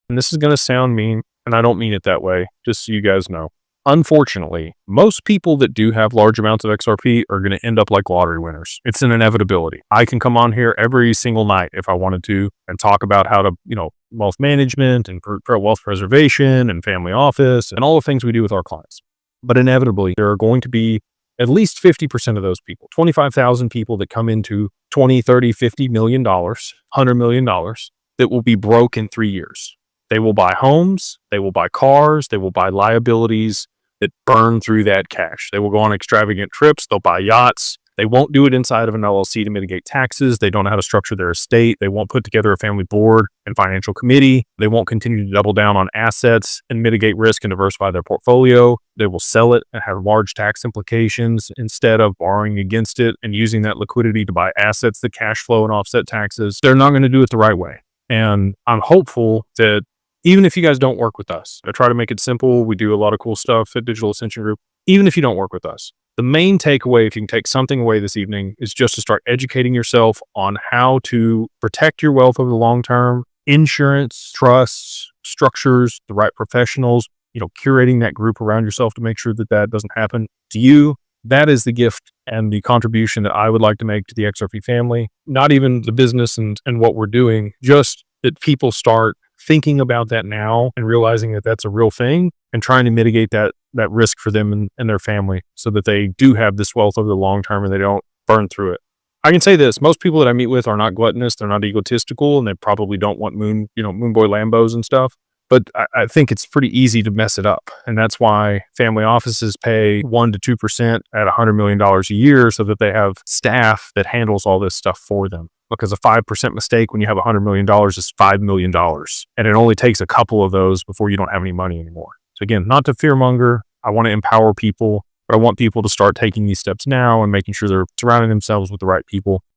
And this is going to sound mean, and I don't mean it that way, just so you guys know. Unfortunately, most people that do have large amounts of XRP are going to end up like lottery winners. It's an inevitability. I can come on here every single night if I wanted to and talk about how to, wealth management and wealth preservation and family office and all the things we do with our clients. But inevitably, there are going to be at least 50% of those people, 25,000 people that come into 20, 30, $50 million, $100 million that will be broke in 3 years. They will buy homes, they will buy cars, they will buy liabilities that burn through that cash. They will go on extravagant trips, they'll buy yachts. They won't do it inside of an LLC to mitigate taxes. They don't know how to structure their estate. They won't put together a family board and financial committee. They won't continue to double down on assets and mitigate risk and diversify their portfolio. They will sell it and have large tax implications instead of borrowing against it and using that liquidity to buy assets that cash flow and offset taxes. They're not going to do it the right way. And I'm hopeful that even if you guys don't work with us, I try to make it simple. We do a lot of cool stuff at Digital Ascension Group. Even if you don't work with us, the main takeaway, if you can take something away this evening, is just to start educating yourself on how to protect your wealth over the long term, insurance, trusts, structures, the right professionals, curating that group around yourself to make sure that that doesn't happen to you. That is the gift and the contribution that I would like to make to the XRP family. Not even the business and what we're doing, just that people start thinking about that now and realizing that that's a real thing and trying to mitigate that risk for them and their family so that they do have this wealth over the long term and they don't burn through it. I can say this, most people that I meet with are not gluttonous, they're not egotistical, and they probably don't want moon boy Lambos and stuff. But I think it's pretty easy to mess it up. And that's why family offices pay 1% to 2% at $100 million a year so that they have staff that handles all this stuff for them. Because a 5% mistake when you have $100 million is $5 million. And it only takes a couple of those before you don't have any money anymore. So again, not to fearmonger. I want to empower people, but I want people to start taking these steps now and making sure they're surrounding themselves with the right people